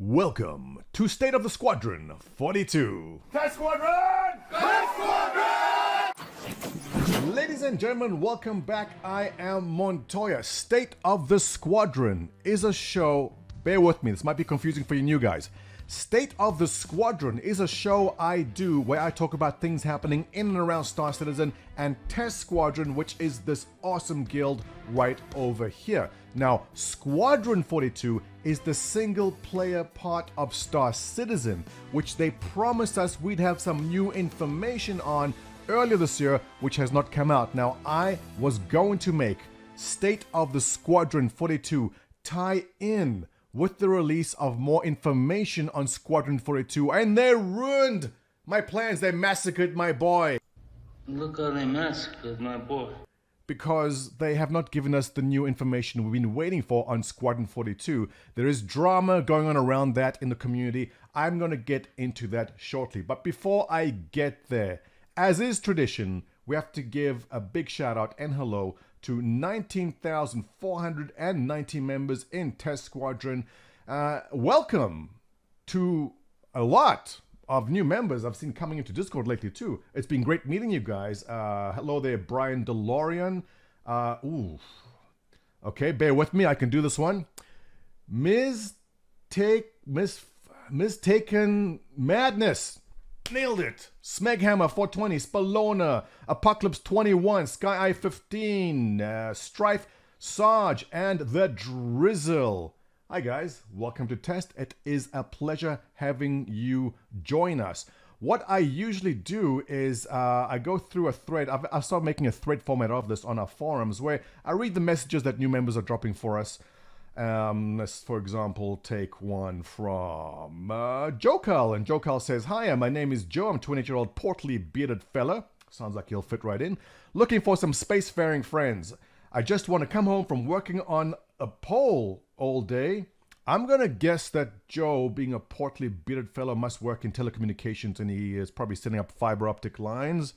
Welcome to State of the Squadron 42. Test Squadron! Test Squadron! Ladies and gentlemen, welcome back. I am Montoya. State of the Squadron is a show, bear with me, this might be confusing for you new guys. State of the Squadron is a show I do where I talk about things happening in and around Star Citizen and Test Squadron, which is this awesome guild right over here. Now, Squadron 42 is the single player part of Star Citizen, which they promised us we'd have some new information on earlier this year, which has not come out. Now, I was going to make State of the Squadron 42 tie in with the release of more information on Squadron 42, and they ruined my plans. They massacred my boy. Look how they massacred my boy. Because they have not given us the new information we've been waiting for on Squadron 42. There is drama going on around that in the community. I'm going to get into that shortly. But before I get there, as is tradition, we have to give a big shout out and hello to 19,490 members in Test Squadron. Welcome to a lot of new members I've seen coming into Discord lately too. It's been great meeting you guys. Hello there, Brian DeLorean. Okay, bear with me. I can do this one. Mistaken Madness. Nailed it. Smeghammer 420, Spallona, Apocalypse 21, Sky Eye 15, Strife, Sarge, and The Drizzle. Hi guys, welcome to Test. It is a pleasure having you join us. What I usually do is I go through a thread. I've started making a thread format of this on our forums where I read the messages that new members are dropping for us. Let's, for example, take one from Jokal. And Jokal says, "Hi, my name is Joe. I'm a 28-year-old portly bearded fella." Sounds like he'll fit right in. "Looking for some spacefaring friends. I just want to come home from working on a pole all day." I'm going to guess that Joe, being a portly bearded fellow, must work in telecommunications, and he is probably setting up fiber optic lines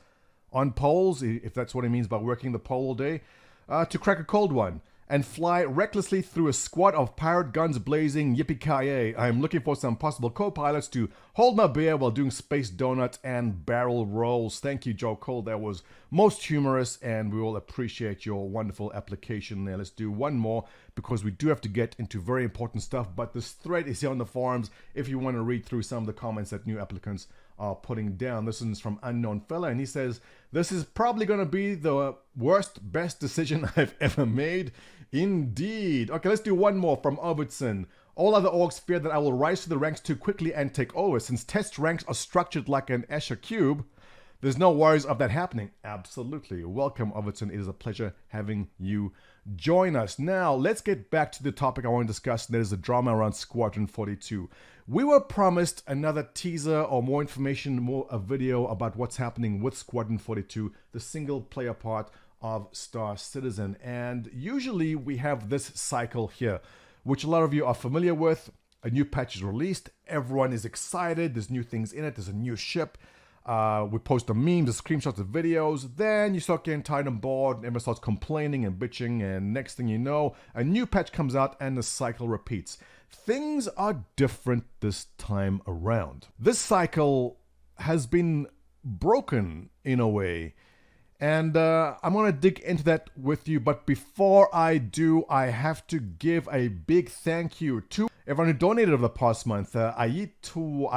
on poles, if that's what he means by working the pole all day, to crack a cold one and fly recklessly through a squad of pirate guns blazing. Yippee-ki-yay. I'm looking for some possible co-pilots to hold my beer while doing space donuts and barrel rolls. Thank you, Joe Cole. That was most humorous, and we all appreciate your wonderful application there. Let's do one more, because we do have to get into very important stuff, but this thread is here on the forums if you want to read through some of the comments that new applicants are putting down. This is from Unknown Fella, and he says, "This is probably going to be the best decision I've ever made." Indeed. Okay, let's do one more from Overtson. "All other orgs fear that I will rise to the ranks too quickly and take over. Since test ranks are structured like an Escher cube, there's no worries of that happening." Absolutely. Welcome, Overton. It is a pleasure having you join us. Now, let's get back to the topic I want to discuss, and that is the drama around Squadron 42. We were promised another teaser or more information, a video about what's happening with Squadron 42, the single player part of Star Citizen. And usually we have this cycle here, which a lot of you are familiar with. A new patch is released. Everyone is excited. There's new things in it. There's a new ship. We post the memes, the screenshots, the videos. Then you start getting tired and bored, and everyone starts complaining and bitching, and next thing you know, a new patch comes out and the cycle repeats. Things are different this time around. This cycle has been broken in a way, and I'm going to dig into that with you. But before I do, I have to give a big thank you to everyone who donated over the past month. Aiti1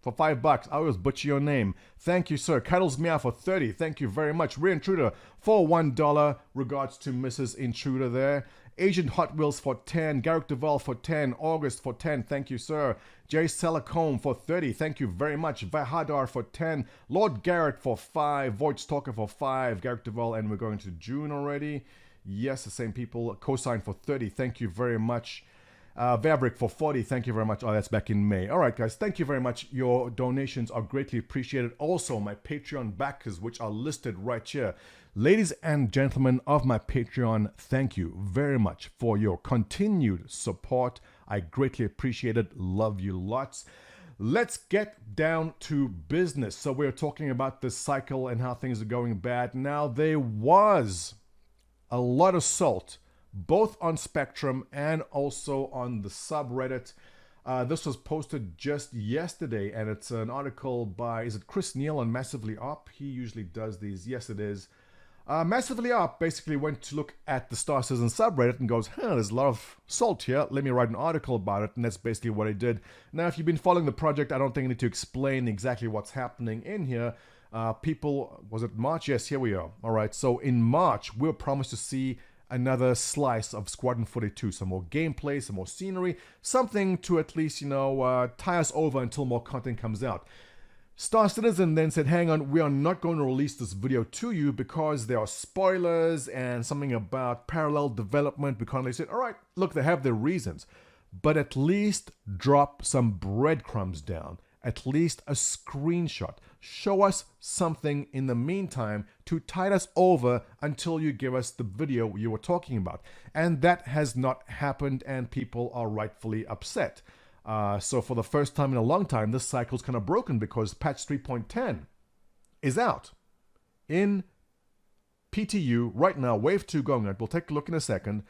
for $5. I always butcher your name. Thank you, sir. Cuddles Meow for 30. Thank you very much. Reintruder for $1. Regards to Mrs. Intruder there. Agent Hot Wheels for 10. Garrick Duval for 10. August for 10. Thank you, sir. Jay Selacombe for 30. Thank you very much. Vahadar for 10. Lord Garrett for 5. Void Stalker for 5. Garrick Duval, and we're going to June already. Yes, the same people. Cosine for 30. Thank you very much. Vavrick for 40. Thank you very much. Oh, that's back in May. All right, guys. Thank you very much. Your donations are greatly appreciated. Also, my Patreon backers, which are listed right here. Ladies and gentlemen of my Patreon, thank you very much for your continued support. I greatly appreciate it. Love you lots. Let's get down to business. So we're talking about this cycle and how things are going bad. Now, there was a lot of salt both on Spectrum and also on the subreddit. This was posted just yesterday, and it's an article by, is it Chris Neal on Massively Op? He usually does these. Yes, it is. Massively Op basically went to look at the StarCitizen subreddit and goes, there's a lot of salt here. Let me write an article about it, and that's basically what I did. Now, if you've been following the project, I don't think I need to explain exactly what's happening in here. People, was it March? Yes, here we are. All right, so in March, we were promised to see another slice of Squadron 42, some more gameplay, some more scenery, something to at least, tie us over until more content comes out. StarCitizen then said, hang on, we are not going to release this video to you because there are spoilers and something about parallel development. Because they said, all right, look, they have their reasons, but at least drop some breadcrumbs down, at least a screenshot. Show us something in the meantime to tide us over until you give us the video you were talking about. And that has not happened, and people are rightfully upset. So for the first time in a long time, this cycle's kind of broken because patch 3.10 is out in PTU right now, wave 2 going on. We'll take a look in a second.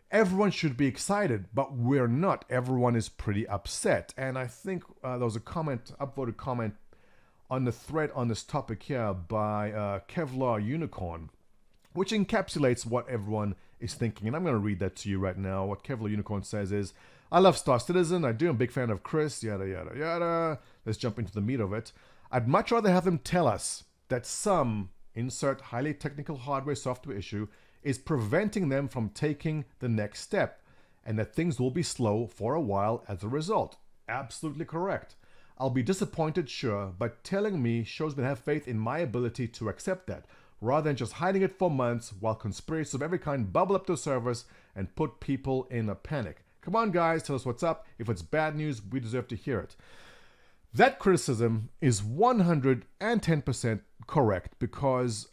Everyone should be excited, but we're not. Everyone is pretty upset. And I think there was a upvoted comment on the thread on this topic here by Kevlar Unicorn, which encapsulates what everyone is thinking. And I'm going to read that to you right now. What Kevlar Unicorn says is, I love StarCitizen. I do. I'm a big fan of Chris. Yada, yada, yada. Let's jump into the meat of it. I'd much rather have them tell us that some, insert highly technical hardware software issue, is preventing them from taking the next step, and that things will be slow for a while as a result. Absolutely correct. I'll be disappointed, sure, but telling me shows me to have faith in my ability to accept that, rather than just hiding it for months while conspiracies of every kind bubble up to surface and put people in a panic. Come on, guys, tell us what's up. If it's bad news, we deserve to hear it. That criticism is 110% correct, because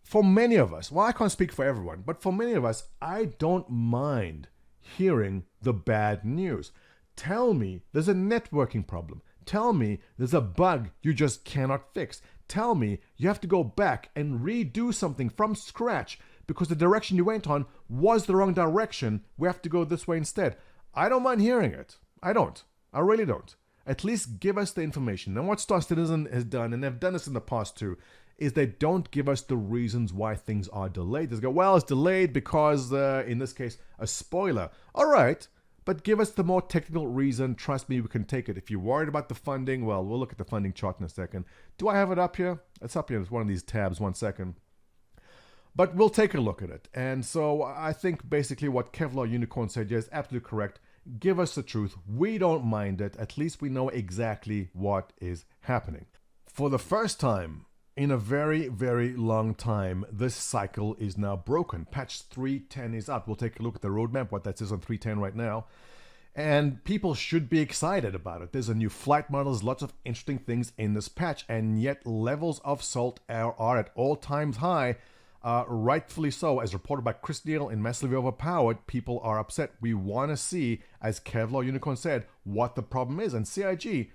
for many of us, well, I can't speak for everyone, but for many of us, I don't mind hearing the bad news. Tell me there's a networking problem. Tell me there's a bug you just cannot fix. Tell me you have to go back and redo something from scratch because the direction you went on was the wrong direction. We have to go this way instead. I don't mind hearing it. I don't. I really don't. At least give us the information. And what StarCitizen has done, and they've done this in the past too, is they don't give us the reasons why things are delayed. They go, well, it's delayed because, in this case, a spoiler. All right, but give us the more technical reason. Trust me, we can take it. If you're worried about the funding, well, we'll look at the funding chart in a second. Do I have it up here? It's up here. It's one of these tabs. 1 second. But we'll take a look at it. And so I think basically what Kevlar Unicorn said is absolutely correct. Give us the truth. We don't mind it. At least we know exactly what is happening. For the first time in a very, very long time, this cycle is now broken. Patch 3.10 is out. We'll take a look at the roadmap, what that says on 3.10 right now. And people should be excited about it. There's a new flight model, there's lots of interesting things in this patch, and yet levels of salt are at all times high. Rightfully so, as reported by Chris Neal in Massively Overpowered. People are upset. We want to see, as Kevlar Unicorn said, what the problem is. And CIG,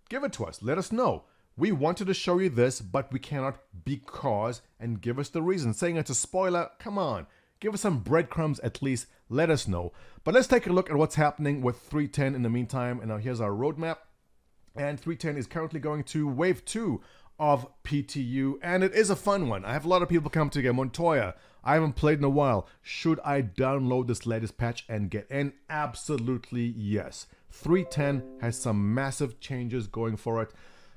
give it to us. Let us know. We wanted to show you this, but we cannot because, and give us the reason. Saying it's a spoiler, come on. Give us some breadcrumbs at least. Let us know. But let's take a look at what's happening with 3.10 in the meantime. And now here's our roadmap. And 3.10 is currently going to Wave 2 of PTU, and it is a fun one. I have a lot of people come to get Montoya. I haven't played in a while. Should I download this latest patch and get in? Absolutely yes. 3.10 has some massive changes going for it.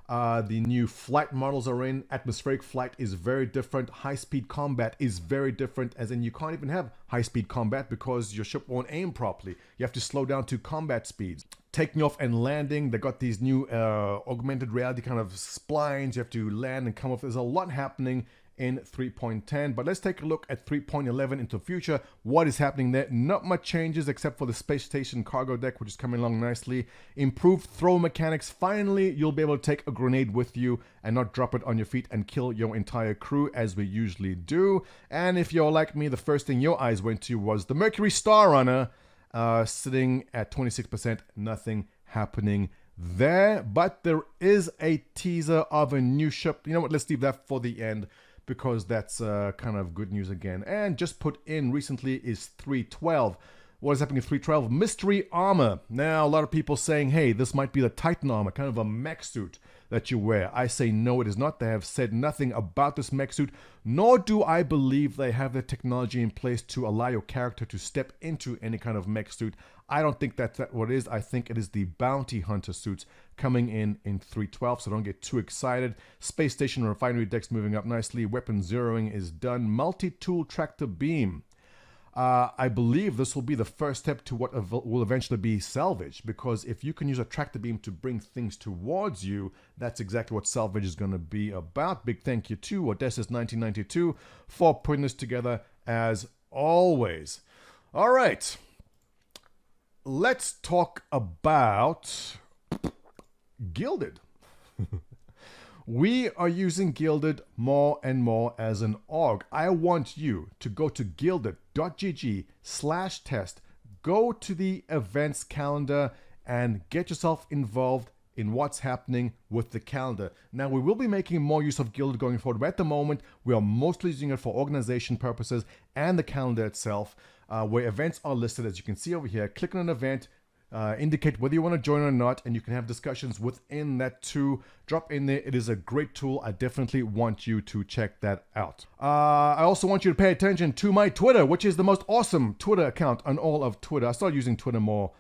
The new flight models are in. Atmospheric flight is very different. High-speed combat is very different, as in you can't even have high-speed combat because your ship won't aim properly. You have to slow down to combat speeds. Taking off and landing, they got these new augmented reality kind of splines. You have to land and come off. There's a lot happening in 3.10, but let's take a look at 3.11 into the future. What is happening there? Not much changes except for the space station cargo deck, which is coming along nicely. Improved throw mechanics. Finally, you'll be able to take a grenade with you and not drop it on your feet and kill your entire crew as we usually do. And if you're like me, the first thing your eyes went to was the Mercury Star Runner, sitting at 26%. Nothing happening there, but there is a teaser of a new ship. You know what? Let's leave that for the end. because that's kind of good news again. And just put in recently is 312. What is happening in 312? Mystery armor. Now, a lot of people saying, hey, this might be the Titan armor, kind of a mech suit that you wear. I say no, it is not. They have said nothing about this mech suit, nor do I believe they have the technology in place to allow your character to step into any kind of mech suit. I don't think that's what it is. I think it is the bounty hunter suits coming in 312, so don't get too excited. Space station refinery decks moving up nicely. Weapon zeroing is done. Multi-tool tractor beam. I believe this will be the first step to what will eventually be salvage, because if you can use a tractor beam to bring things towards you, that's exactly what salvage is going to be about. Big thank you to Odysseus1992 for putting this together as always. All right, let's talk about Gilded. We are using Gilded more and more as an org. I want you to go to gilded.gg/test, go to the events calendar, and get yourself involved in what's happening with the calendar. Now, we will be making more use of Gilded going forward, but at the moment, we are mostly using it for organization purposes and the calendar itself, where events are listed, as you can see over here. Click on an event, indicate whether you want to join or not, and you can have discussions within that too. Drop in there. It is a great tool. I definitely want you to check that out. I also want you to pay attention to my Twitter, which is the most awesome Twitter account on all of Twitter. I started using Twitter more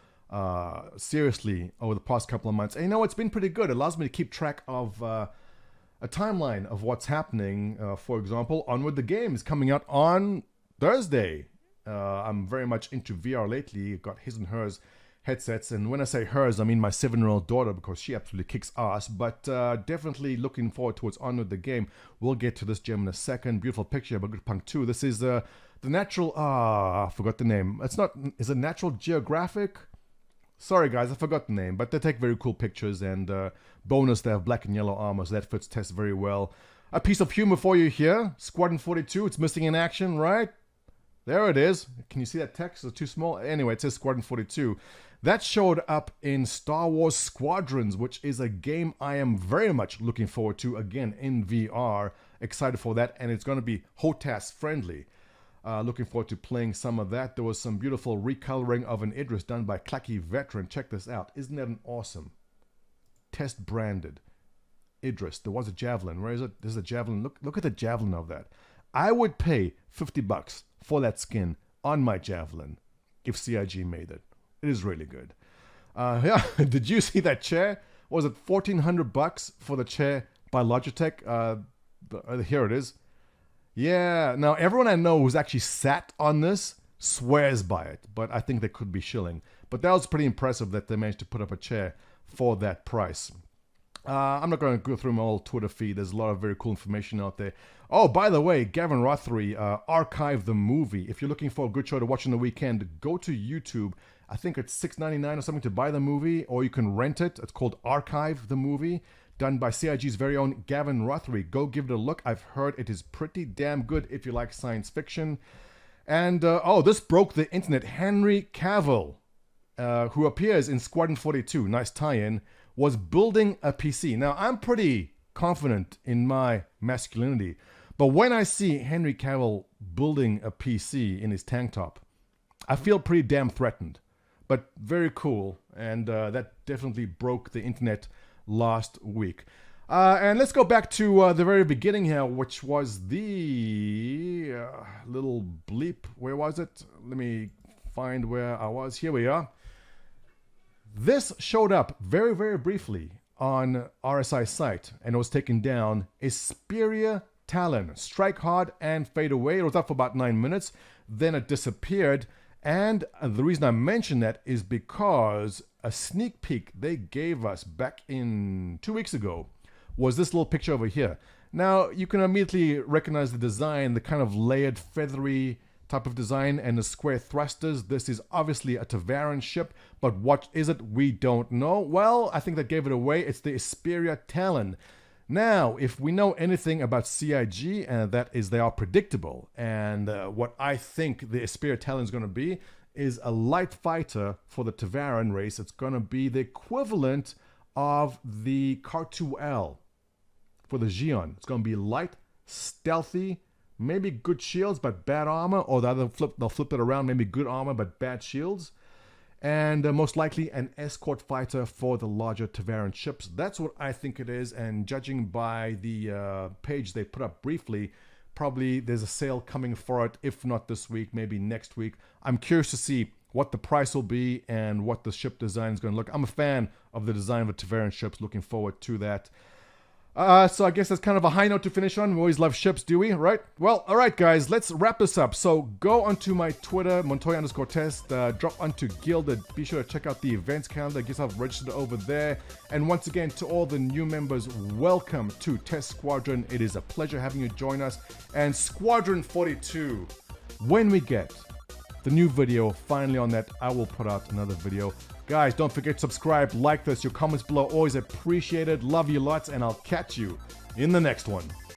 seriously over the past couple of months, and you know, it's been pretty good. It allows me to keep track of a timeline of what's happening. For example, Onward the Game is coming out on Thursday. I'm very much into VR lately. Got his and hers headsets, and when I say hers, I mean my 7-year-old daughter, because she absolutely kicks ass. But definitely looking forward towards Onward the Game. We'll get to this gem in a second. Beautiful picture by Good Punk 2. This is the natural. I forgot the name. It's not. Is it Natural Geographic? Sorry guys, I forgot the name. But they take very cool pictures, and bonus, they have black and yellow armor, so that fits test very well. A piece of humor for you here. Squadron 42. It's missing in action, right? There it is. Can you see that text? It's too small. Anyway, it says Squadron 42. That showed up in Star Wars Squadrons, which is a game I am very much looking forward to, again, in VR. Excited for that, and it's going to be HOTAS friendly. Looking forward to playing some of that. There was some beautiful recoloring of an Idris done by Clacky Veteran. Check this out. Isn't that an awesome test branded Idris? There was a Javelin. Where is it? There's a Javelin. Look at the Javelin of that. I would pay $50 for that skin on my Javelin if CIG made it. It is really good. Yeah, did you see that chair? Was it $1,400 for the chair by Logitech? Here it is. Yeah, now everyone I know who's actually sat on this swears by it, but I think they could be shilling. But that was pretty impressive that they managed to put up a chair for that price. I'm not going to go through my whole Twitter feed. There's a lot of very cool information out there. Oh, by the way, Gavin Rothery, Archive the Movie. If you're looking for a good show to watch on the weekend, go to YouTube. I think it's $6.99 or something to buy the movie, or you can rent it. It's called Archive the Movie, done by CIG's very own Gavin Rothery. Go give it a look. I've heard it is pretty damn good if you like science fiction. And, this broke the internet. Henry Cavill, who appears in Squadron 42, nice tie-in, was building a PC. Now, I'm pretty confident in my masculinity, but when I see Henry Cavill building a PC in his tank top, I feel pretty damn threatened. But very cool, and that definitely broke the internet last week. And let's go back to the very beginning here, which was the little bleep. Where was it? Let me find where I was. Here we are. This showed up very, very briefly on RSI's site, and it was taken down. Asperia Talon. Strike hard and fade away. It was up for about 9 minutes. Then it disappeared. And the reason I mention that is because a sneak peek they gave us back in 2 weeks ago was this little picture over here. Now, you can immediately recognize the design, the kind of layered, feathery type of design, and the square thrusters. This is obviously a Tavaran ship, but what is it? We don't know. Well, I think that gave it away. It's the Asperia Talon. Now, if we know anything about CIG, that is they are predictable. And what I think the Asperia Talon is going to be is a light fighter for the Tavaran race. It's going to be the equivalent of the Car2L for the Xion. It's going to be light, stealthy, maybe good shields but bad armor, or they'll flip it around, maybe good armor but bad shields. And most likely an escort fighter for the larger Tavaran ships. That's what I think it is, and judging by the page they put up briefly, probably there's a sale coming for it, if not this week, maybe next week. I'm curious to see what the price will be and what the ship design is going to look. I'm a fan of the design of the Tavaran ships, looking forward to that. So I guess that's kind of a high note to finish on. We always love ships, do we? Right? Well, all right, guys, let's wrap this up. So go onto my Twitter, Montoya_test, drop onto Gilded. Be sure to check out the events calendar, get yourself registered over there. And once again, to all the new members, welcome to Test Squadron. It is a pleasure having you join us. And Squadron 42, when we get the new video finally on that, I will put out another video. Guys, don't forget to subscribe, like this, your comments below, always appreciated. Love you lots, and I'll catch you in the next one.